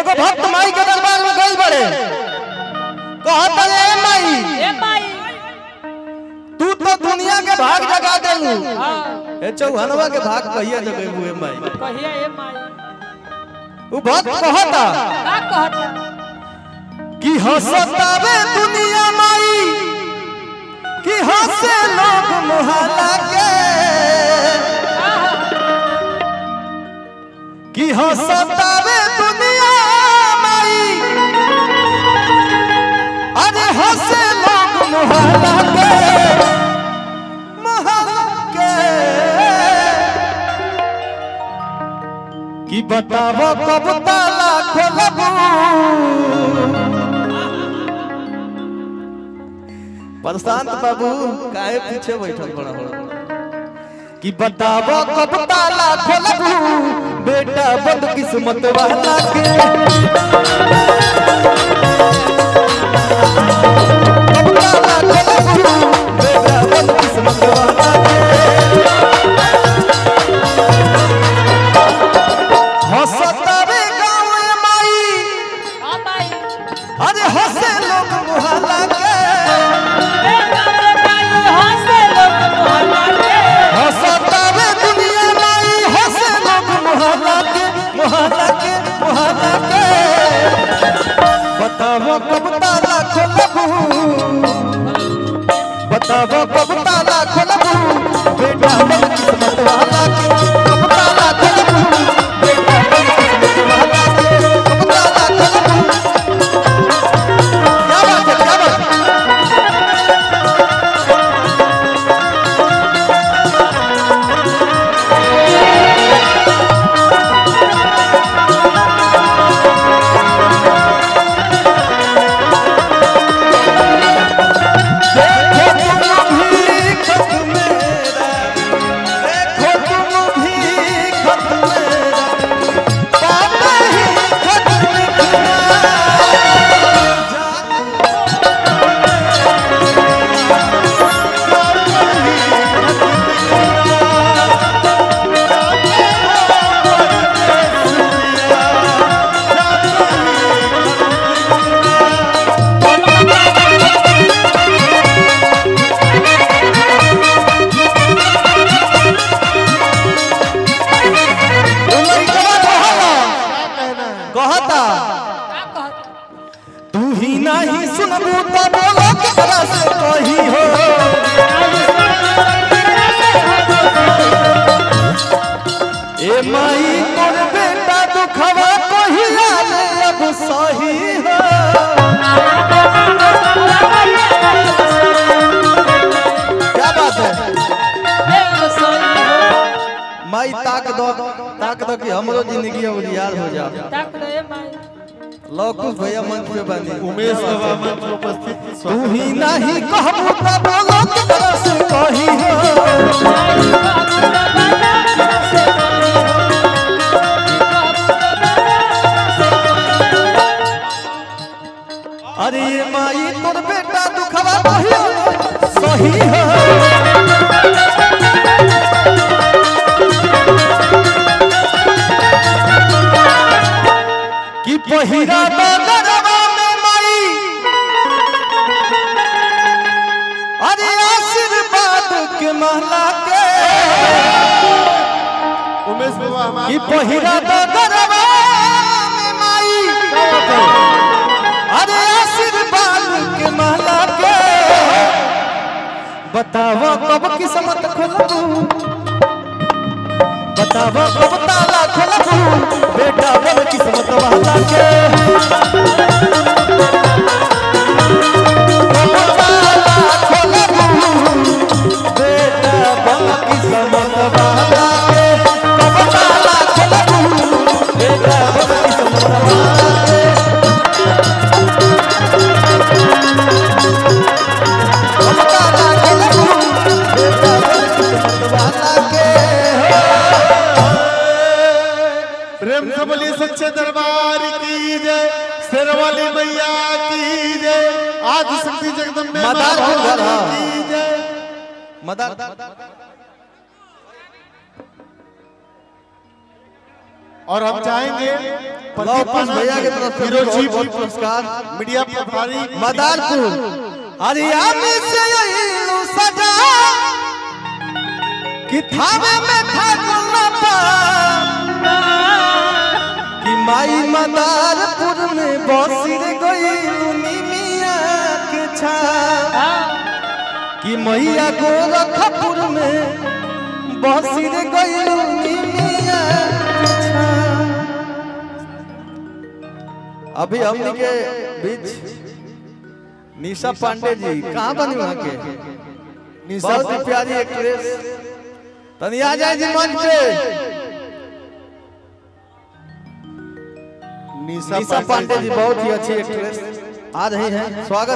एगो भक्त माई के दरबार में गई बड़े कहत ए माई तू तो दुनिया के भाग जगा देलू ए चौहनवा के भाग कहिया जगेबू ए माई कहिया ए माई वो भक्त कहता का कहता कि हंसतावे दुनिया माई कि हंसे लोग मोहल्ला के कि हंसतावे दुनिया माई अरे हंसे लोग मोहल्ला के कि बतावो कब ताला खोलबू प्रशांत बाबू काहे पीछे बैठल बड़ा कि बतावो कब ताला खोलबू बेटा बदकिस्मत वाला के कब ताला खोलबू बेटा बदकिस्मत वाला के हंसतावे गाँव माई अरे हंसे लोग मोहल्ला के हंसतावे दुनिया माई हंसे लोग मोहल्ला के बतावो कब ताला खोलबू बतावो कब ताला खोलबू बेटा बदकिस्मत वाला के कब ताला खोलबू बेटा बदकिस्मत वाला के कब ताला खोलबू क्या बात है तू ही नहीं सुनबू तो बोलो केकरा से कही हो ए माई तोर बेटा दुखवा कहिया ले अब सही हो क्या बात है माई ताक दो कि हमरो जिंदगी उजियार हो जा ताक दो ए माई लौकुश भैया मंच पे बने उमेश बाबा मंच पे उपस्थित तू ही नहीं कहबू तो बोलो केकरा से कही हो अरे ये माई तोर बेटा दुखवा कहियो सही हो कि पहिरा गरबा में माई अरे आशीर्वाद के महला के उमेश बाबा कि पहिरा गरबा में माई अरे आशीर्वाद के महला के बतावो कब किस्मत खोलबू बतावो कब ताला खोलबू बेटा बदकिस्मत वाला के कब ताला खोलबू बेटा बदकिस्मत वाला के कब ताला खोलबू बेटा बदकिस्मत वाला के कब ताला खोलबू बेटा बदकिस्मत वाला के प्रेम से बोलिए सच्चे दरबार की जय शेरवाली मैया की जय आदि शक्ति जगदम्बे मदार माता घर की जय मदार और हम चाहेंगे लव कुश भैया की तरफ से हीरोजी बहुत पुरस्कार मीडिया प्रभारी मदारपुर हरिया में से यही सजा कि थावे में था गुलपा कि माई मदारपुर में बसिर गई मिया के छा कि मैया गोरखपुर में बसिर गई मिया के छा। अभी हमने के बीच निशा पांडे जी कहाँ बनी वहाँ के बहुत ही प्यारी एक्ट्रेस तनी आ जाए जी मंच पे। निशा पांडे जी बहुत ही अच्छी एक्ट्रेस आ रही हैं, स्वागत।